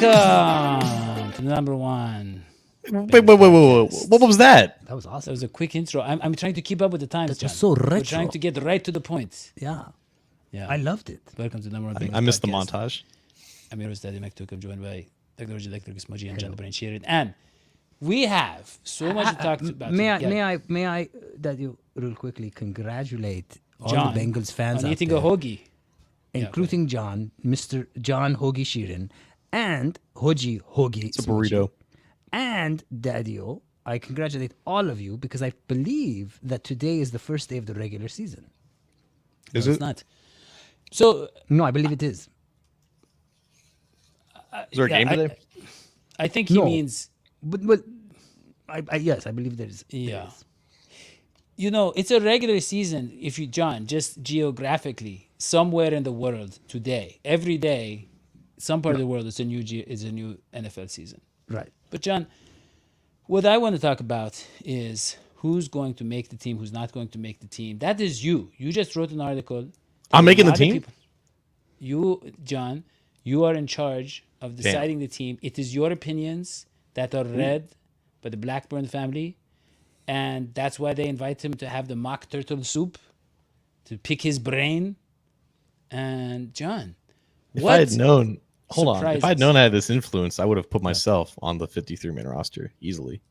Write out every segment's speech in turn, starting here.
Welcome to number one. Wait. What was that? That was awesome. That was a quick intro. I'm trying to keep up with the times, That John. was so retro. We're trying to get right to the point. Yeah. Yeah. I loved it. Welcome to number one. Bengals I missed the podcast. montage. I'm your host, Daddy McTook, joined by Technology Electric Smudgy and John the Brain Sheeran. And we have so much to talk about. May I, Daddy, real quickly congratulate all John the Bengals fans on out eating there, a hoagie. including John, Mr. John Hoagie Sheeran, and Hoagie Hoagie. It's a burrito. And Daddy-O. I congratulate all of you because I believe that today is the first day of the regular season. Is No, it? It's not. So, No, I believe it is. Is there a game today? I think he No. means, But yes, I believe there is. yeah. You know, it's a regular season if you, John, just geographically, somewhere in the world today, every day, some part of the world is a new NFL season. Right. But John, what I want to talk about is who's going to make the team, who's not going to make the team. That is you. You just wrote an article. I'm making the A lot of team? people- You, John, you are in charge of deciding the team. It is your opinions that are read by the Blackburn family. And that's why they invite him to have the mock turtle soup, to pick his brain. And John, If I had known, hold on. If surprises? I had known I had this influence, I would have put myself on the 53-man roster easily.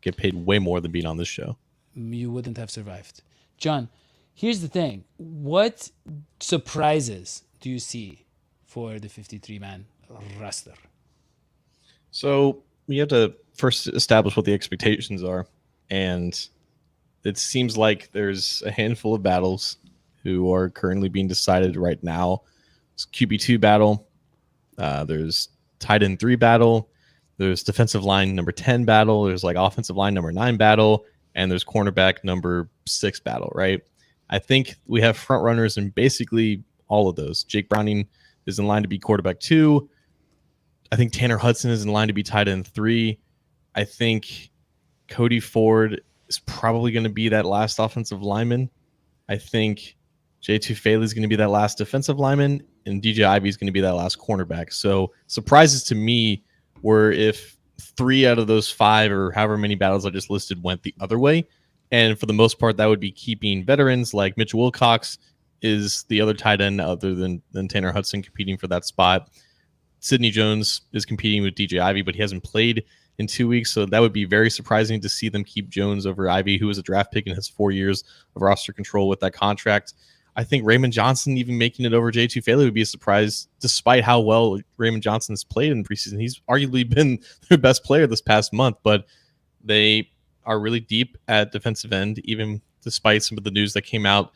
Get paid way more than being on this show. You wouldn't have survived. John, here's the thing. What surprises do you see for the 53-man roster? So we have to first establish what the expectations are. And it seems like there's a handful of battles who are currently being decided right now. It's QB2 battle. There's tight end 3 battle. There's defensive line number 10 battle. There's like offensive line number 9 battle. And there's cornerback number 6 battle, right? I think we have front runners in basically all of those. Jake Browning is in line to be quarterback 2. I think Tanner Hudson is in line to be tight end 3. I think Cody Ford is probably going to be that last offensive lineman. I think J2 Faley is going to be that last defensive lineman, and DJ Ivey is going to be that last cornerback. So surprises to me were if 3 out of those 5 or however many battles I just listed went the other way. And for the most part, that would be keeping veterans like Mitch Wilcox is the other tight end other than Tanner Hudson competing for that spot. Sidney Jones is competing with DJ Ivey, but he hasn't played in 2 weeks, so that would be very surprising to see them keep Jones over Ivey, who was a draft pick and has 4 years of roster control with that contract. I think Raymond Johnson even making it over J2 Faley would be a surprise, despite how well Raymond Johnson has played in preseason. He's arguably been their best player this past month, but they are really deep at defensive end, even despite some of the news that came out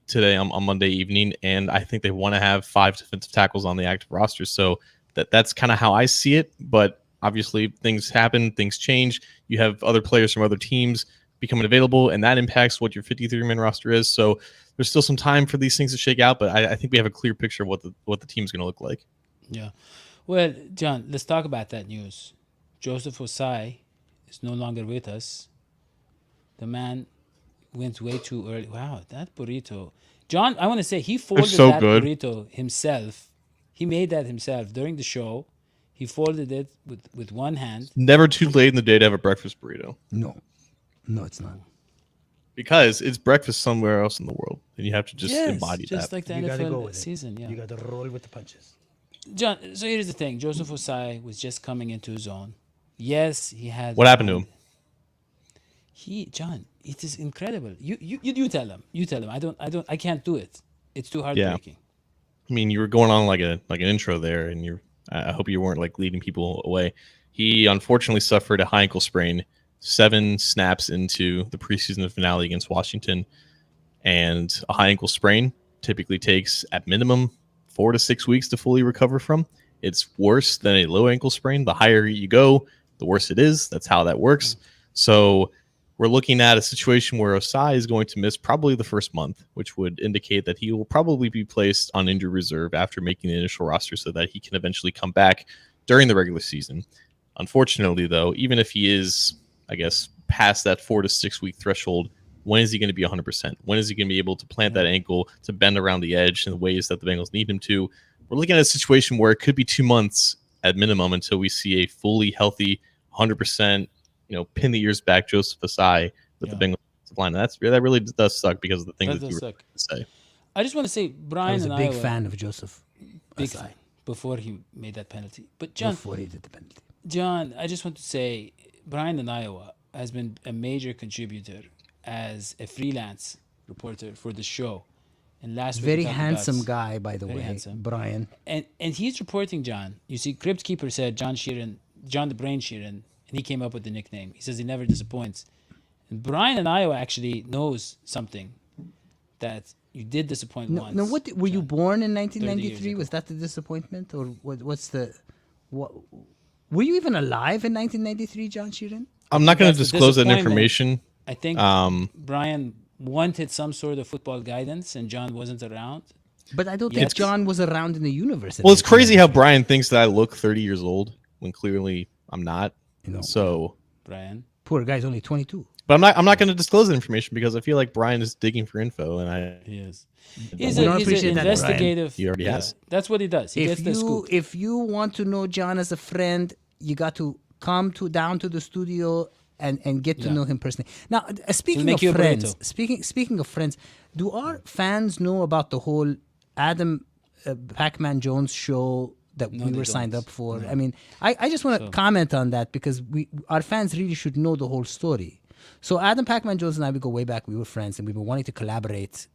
today on Monday evening. And I think they want to have 5 defensive tackles on the active roster. So that's kind of how I see it, but obviously, things happen, things change. You have other players from other teams becoming available, and that impacts what your 53-man roster is. So there's still some time for these things to shake out, but I think we have a clear picture of what the team's going to look like. Yeah. Well, John, let's talk about that news. Joseph Osai is no longer with us. The man went way too early. Wow, that burrito. John, I want to say he folded so that good. burrito himself. He made that himself during the show. He folded it with one hand. Never too late in the day to have a breakfast burrito, No, it's not. because it's breakfast somewhere else in the world, and you have to just embody just that. like the You gotta go NFL with it. season. Yeah. You got to roll with the punches. John, so here's the thing. Joseph Osai was just coming into his own. Yes, he had. What happened to him? John, it is incredible. You tell him. You tell him. I can't do it. It's too heartbreaking. I mean, you were going on like an intro there, and I hope you weren't like leading people away. He unfortunately suffered a high ankle sprain 7 snaps into the preseason finale against Washington, and a high ankle sprain typically takes at minimum 4 to 6 weeks to fully recover from. It's worse than a low ankle sprain. The higher you go, the worse it is. That's how that works. So we're looking at a situation where Osai is going to miss probably the first month, which would indicate that he will probably be placed on injured reserve after making the initial roster so that he can eventually come back during the regular season. Unfortunately, though, even if he is, I guess, past that 4 to 6 week threshold, when is he going to be 100%? When is he going to be able to plant that ankle to bend around the edge in the ways that the Bengals need him to? We're looking at a situation where it could be 2 months at minimum until we see a fully healthy, 100%, pin the ears back Joseph Asai with the Bengals line. That really does suck because of the things that you were to say. I just want to say, I Brian was a and big Iowa, fan of Joseph. big Asai. fan before he made that penalty. But John, Before he did the penalty. John, I just want to say, Brian in Iowa has been a major contributor as a freelance reporter for the show. And last week Very we talked handsome about, guy, by the very way, handsome. Brian. and he's reporting, John. You see, Crypt Keeper said John the Brain Sheeran, and he came up with the nickname. He says he never disappoints. And Brian in Iowa actually knows something that you did disappoint once. No, were you John. born in 30 years 1993? ago. Was that the disappointment, or what's the? What? Were you even alive in 1993, John Sheeran? I'm not going to That's the disclose that disappointment. information. I think Brian wanted some sort of football guidance, and John wasn't around. But I don't Yeah, think it's- John was around in the universe. Well, it's crazy how Brian thinks that I look 30 years old when clearly I'm not. know. So, Brian, Poor guy's only 22. but I'm not going to disclose that information because I feel like Brian is digging for info, and he is. We He's don't an appreciate that, Brian. investigative. He already has. That's what he does. He gets the scoop. If you want to know John as a friend, you got to come down to the studio and get to know him personally. Now, speaking make of you a friends, burrito. speaking of friends, do our fans know about the whole Adam Pac-Man Jones show that we they were signed don't. up for? I mean, I just want to comment on that because our fans really should know the whole story. So Adam Pac-Man Jones and I, we go way back. We were friends, and we've been wanting to collaborate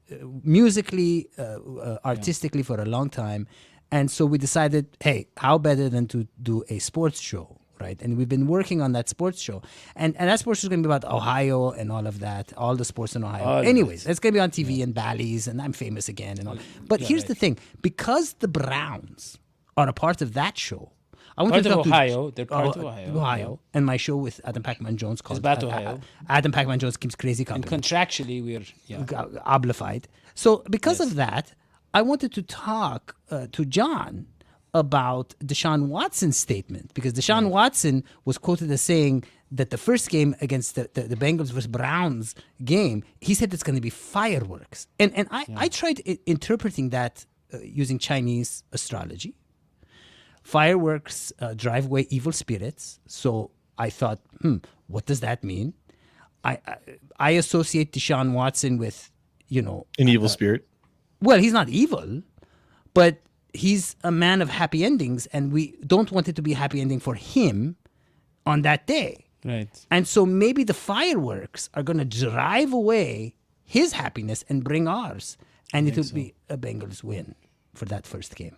musically, artistically for a long time. And so we decided, hey, how better than to do a sports show, right? And we've been working on that sports show. And that sports show is going to be about Ohio and all of that, all the sports in Ohio. All of Anyways, it's going to be on TV and Bally's, and I'm famous again and all. But here's the thing. Because the Browns are a part of that show, I want Part to of talk Ohio. to They're part of Ohio. and my show with Adam Pac-Man Jones called about Ohio. Adam Pac-Man Jones Keeps Crazy And Company. contractually, we're Oblified. So because of that, I wanted to talk to John about Deshaun Watson's statement, because Deshaun Watson was quoted as saying that the first game against the Bengals versus Browns game, he said it's going to be fireworks. And I tried interpreting that using Chinese astrology. Fireworks drive away evil spirits. So I thought, what does that mean? I associate Deshaun Watson with, an evil spirit. well, he's not evil, but he's a man of happy endings, and we don't want it to be a happy ending for him on that day. right. And so maybe the fireworks are going to drive away his happiness and bring ours. And it will be a Bengals win for that first game.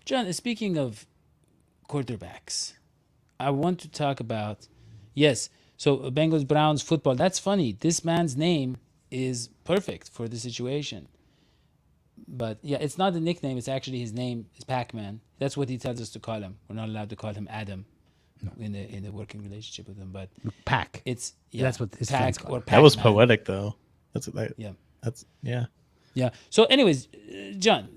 John, speaking of quarterbacks, I want to talk about, so Bengals Browns football. That's funny. This man's name is perfect for the situation. But it's not a nickname. It's actually his name is Pac-Man. That's what he tells us to call him. We're not allowed to call him Adam in a working relationship with him. But Pac. it's That's what his Pac friends call or him. That was Pac-Man. poetic, though. That's yeah. Yeah. So, anyways, John,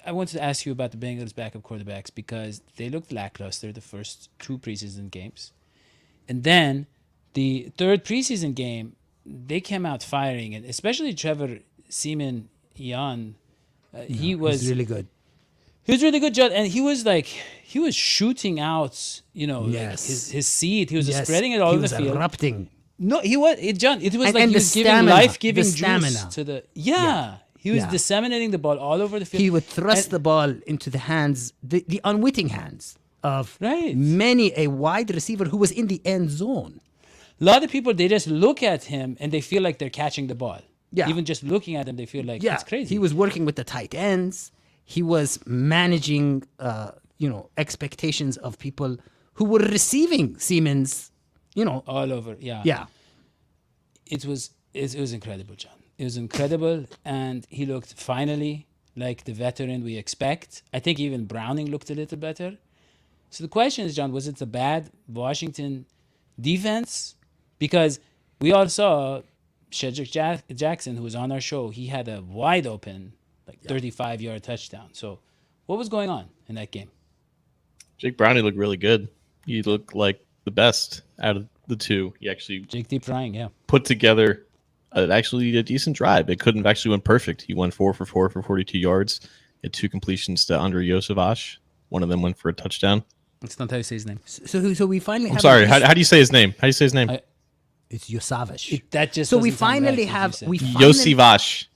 I wanted to ask you about the Bengals' backup quarterbacks because they looked lackluster the first two preseason games, and then the third preseason game, they came out firing, and especially Trevor Seaman Ian, he was He's really good. He was really good, John, and he was shooting out, like Yes. his seed. He was Yes, spreading it all he over was the field. erupting. No, he was John. It was And- like and he the was giving stamina, life-giving the juice stamina. to the. He was Yeah. disseminating the ball all over the field. He would thrust And- the ball into the hands, the unwitting hands of Right. many a wide receiver who was in the end zone. A lot of people, they just look at him and they feel like they're catching the ball. Yeah. Even just looking at him, they feel like it's crazy. He was working with the tight ends. He was managing, expectations of people who were receiving Siemens. all over. Yeah. Yeah. It was incredible, John. It was incredible, and he looked finally like the veteran we expect. I think even Browning looked a little better. So the question is, John, was it a bad Washington defense? Because we all saw Shedrick Jackson, who was on our show, he had a wide open, 35-yard touchdown. So what was going on in that game? Jake Browning looked really good. He looked like the best out of the two. He actually Jake Deep Frying, yeah. put together a decent drive. It couldn't have actually went perfect. He went 4 for 4 for 42 yards. He had 2 completions to Andrei Iosivas. One of them went for a touchdown. It's not how you say his name. So we finally I'm have. sorry. How do you say his name? How do you say his name? It's Iosivas. That just So we doesn't sound finally right, have as you we said. finally, Yosivas.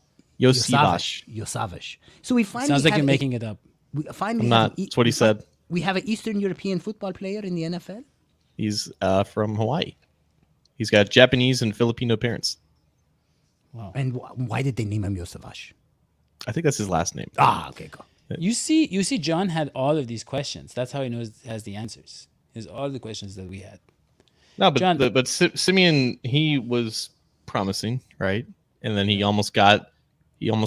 Yosivas. Iosivas. So we finally Sounds like have you're making it up. We finally I'm have not. That's what he said. We have an Eastern European football player in the NFL. He's from Hawaii. He's got Japanese and Filipino parents. Wow. And why did they name him Iosivas? I think that's his last name. Okay, go. You see, John had all of these questions. That's how he has the answers. He has all the questions that we had. No, but John- but Simeon, he was promising, right? And then he almost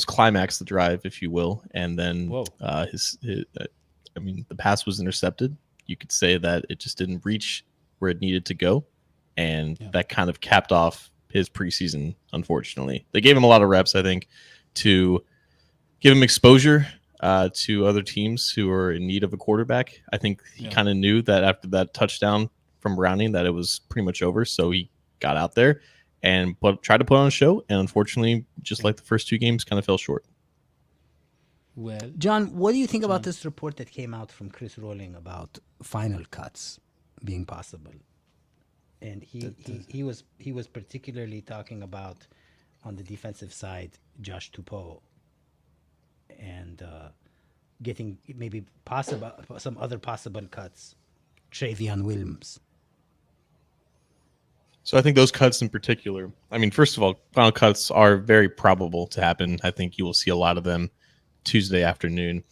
climaxed the drive, if you will, and then the pass was intercepted. You could say that it just didn't reach where it needed to go, and that kind of capped off his preseason. Unfortunately, they gave him a lot of reps, I think, to give him exposure to other teams who are in need of a quarterback. I think he kind of knew that after that touchdown from Browning that it was pretty much over, so he got out there and tried to put on a show, and unfortunately, just like the first two games, kind of fell short. Well, John, what do you think about this report that came out from Chris Rowling about final cuts being possible? And he was particularly talking about on the defensive side, Josh Tupou, and getting maybe some other possible cuts, Travion Williams. So I think those cuts in particular, I mean, first of all, final cuts are very probable to happen. I think you will see a lot of them Tuesday afternoon.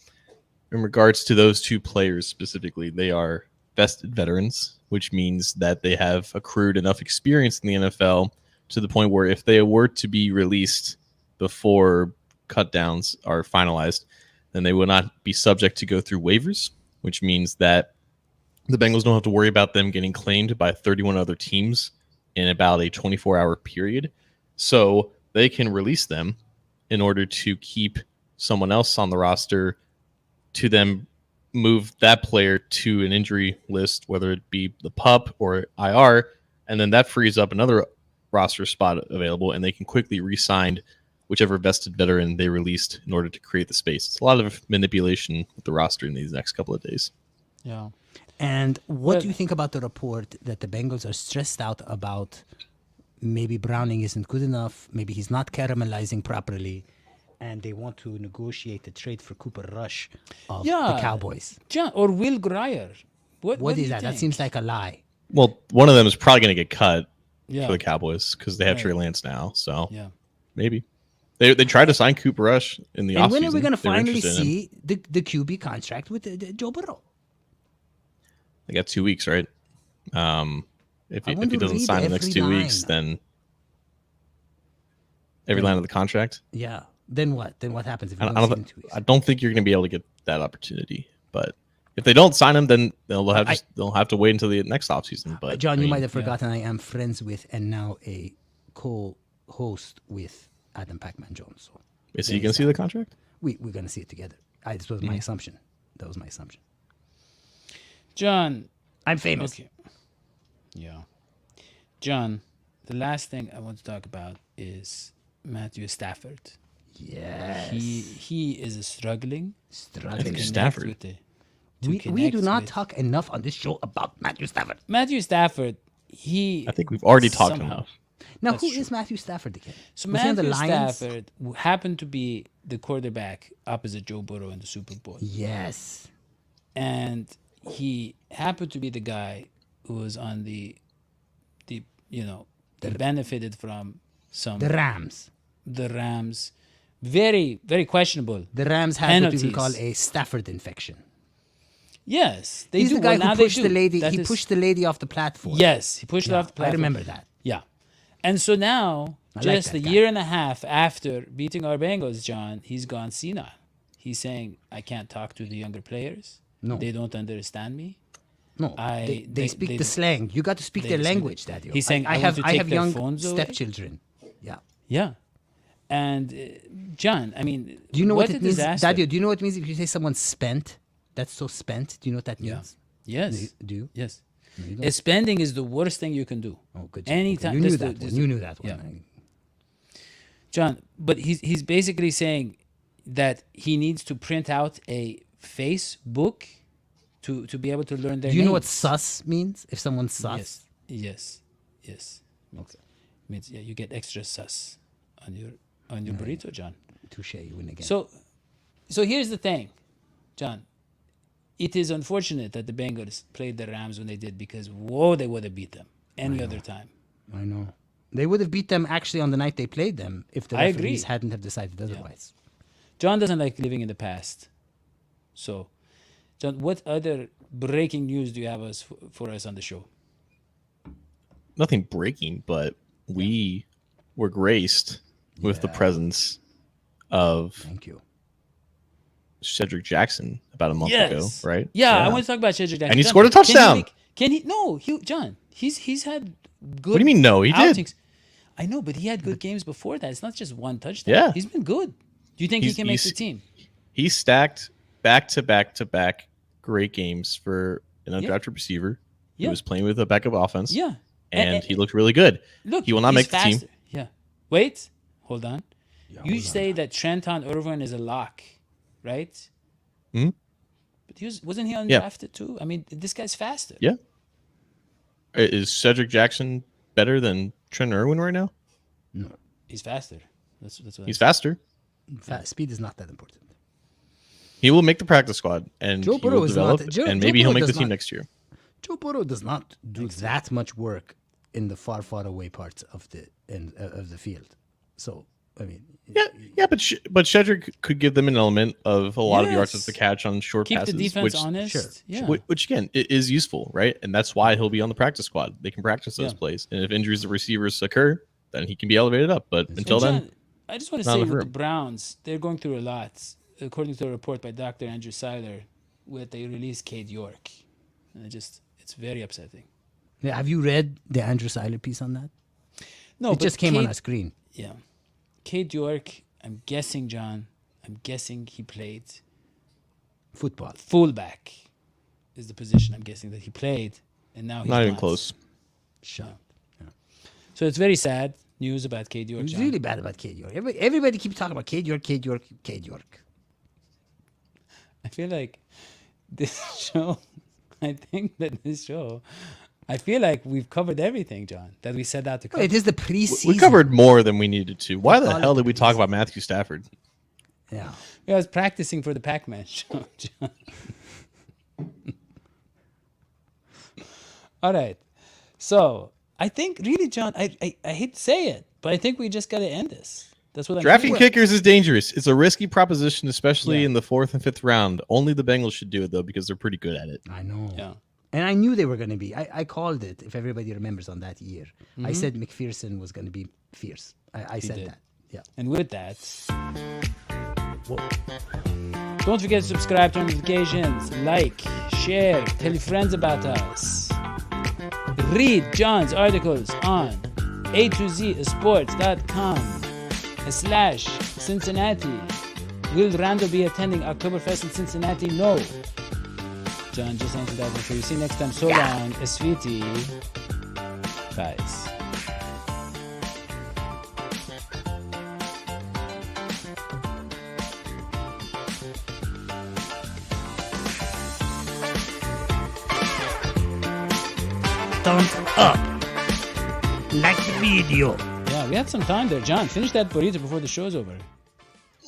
In regards to those two players specifically, they are vested veterans, which means that they have accrued enough experience in the NFL to the point where if they were to be released before cut downs are finalized, then they will not be subject to go through waivers, which means that the Bengals don't have to worry about them getting claimed by 31 other teams in about a 24-hour period. So they can release them in order to keep someone else on the roster to then move that player to an injury list, whether it be the PUP or IR, and then that frees up another roster spot available, and they can quickly re-sign whichever vested veteran they released in order to create the space. It's a lot of manipulation with the roster in these next couple of days. yeah. And what do you think about the report that the Bengals are stressed out about maybe Browning isn't good enough, maybe he's not caramelizing properly, and they want to negotiate a trade for Cooper Rush of the Cowboys? John, or Will Grier. What What do is you that? That think? seems like a lie. Well, one of them is probably going to get cut Yeah. for the Cowboys because they have Right. Trey Lance now. So Yeah. maybe. They tried to sign Cooper Rush in the offseason. And when are we going to They were finally interested in him. see the QB contract with Joe Burrow? They got 2 weeks, right? If want he to doesn't read sign the next every 2 weeks, line. then every line of the contract. Yeah. Then what? Then what happens if I you don't, don't see him in 2 weeks? I don't think you're going to be able to get that opportunity. But if they don't sign him, then they'll have to wait until the next offseason. But John, I you mean, might have forgotten I am friends with and now a co-host with Adam Pacman Jones. So is he going to see the contract? we're going to see it together. This was my assumption. That was my assumption. John. I'm famous. Okay. Yeah. John, the last thing I want to talk about is Matthew Stafford. Yes. He is struggling. Struggling. Stafford. We do not talk enough on this show about Matthew Stafford. Matthew Stafford, he... I think we've already talked somehow- enough. Now, That's who true. is Matthew Stafford again? So Was he on Matthew the Lions? Stafford happened to be the quarterback opposite Joe Burrow in the Super Bowl. Yes. And he happened to be the guy who was on the benefited from some The Rams. the Rams. Very, very questionable. The Rams had what you Penalties. would call a Stafford infection. Yes, they He's do. the guy Well, now who they pushed do. the lady. That He is- pushed the lady off the platform. Yes, he pushed it Yeah, off the platform. I remember that. Yeah. And so now, I like just that a guy. year and a half after beating our Bengals, John, he's gone senile. He's saying, I can't talk to the younger players. No. They don't understand me. No, I- they speak they the don't- slang. You got to speak they their speak- language, Daddy. He's saying, I want have to I take have their young phones away. stepchildren. Yeah. Yeah. And John, I mean, Do you know what a it means, disaster. Daddy? Do you know what it means if you say someone's spent? That's so spent. Do you know what that Yeah. means? Yes. Do you? Yes. you don't. Spending is the worst thing you can do. Oh, good. job. Anytime. You knew this- that this- one. You knew that one. Yeah. John, but he's basically saying that he needs to print out a Facebook to be able to learn their Do you know what names. sus means? If someone's sus? Yes. Okay. Means you get extra sus on your burrito, John. Touche, you win again. So here's the thing, John. It is unfortunate that the Bengals played the Rams when they did, because they would have beat them any other time. I know. They would have beat them actually on the night they played them if the I referees agree. hadn't have decided otherwise. John doesn't like living in the past. So, John, what other breaking news do you have for us on the show? Nothing breaking, but we were graced with the presence of Thank you. Shedrick Jackson about a month ago, right? Yeah, I want to talk about Shedrick Jackson. And he John, scored a touchdown. John, he's had good What do you mean, no? He did. outings. I know, but he had good games before that. It's not just one touchdown. Yeah. He's been good. Do you think he can make the team? He stacked back-to-back great games for an undrafted receiver Yeah. who was playing with a backup offense. Yeah. And he looked really good. Look, He will not he's make the faster. team. Yeah. Wait. Hold on. You hold say that Trenton Irwin is a lock, right? Mhm. But wasn't he undrafted too? I mean, this guy's faster. Yeah. Is Shedrick Jackson better than Trent Irwin right now? He's faster. That's what He's faster. Speed is not that important. He will make the practice squad, and Joe he Burrow will is not- develop, Joe- and Joe maybe he'll Burrow make the does team not- next year. Joe Burrow does not do that much work in the far away parts of the field. So, I mean, Yeah, but Shedrick could give them an element of a lot of yards Yes. to catch on short Keep passes, the defense which, honest. sure. Yeah. which again is useful, right? And that's why he'll be on the practice squad. They can practice those Yeah. plays, and if injuries to receivers occur, then he can be elevated up. But until Well, then, John, I just want to not say enough with the room. Browns, they're going through a lot. According to a report by Dr. Andrew Seiler, where they released Cade York. And it's very upsetting. yeah, have you read the Andrew Seiler piece on that? No, It but just came on Cade- our screen. Yeah. Cade York, I'm guessing he played Football. fullback is the position I'm guessing that he played, and now he's not even not. close. Shut. So it's very sad news about Cade It York. was John. really bad about Cade York. Everybody keeps talking about Cade York. I feel like this show, I feel like we've covered everything, John, that we set out to cover. It is the preseason. We covered more than we needed to. Why the call hell it did we talk about Matthew Stafford? Yeah. I was practicing for the Pac-Man show, John. All right. So I think really, John, I hate to say it, but I think we just got to end this. That's what I'm Drafting saying. kickers is dangerous. It's a risky proposition, especially Yeah. in the 4th and 5th round. Only the Bengals should do it, though, because they're pretty good at it. I know. Yeah. And I knew they were going to be. I called it, if everybody remembers on that year. Mm-hmm. I said McPherson was going to be fierce. I said did. that. Yeah. And with that, don't forget to subscribe, turn notifications, like, share, tell your friends about us. Read John's articles on a2zsports.com/Cincinnati. Will Randall be attending Oktoberfest in Cincinnati? No. John, just answer that one for you. See you next time. So long, Esviti. Guys. Thumbs up. Like the video. Yeah, we had some time there. John, finish that burrito before the show's over.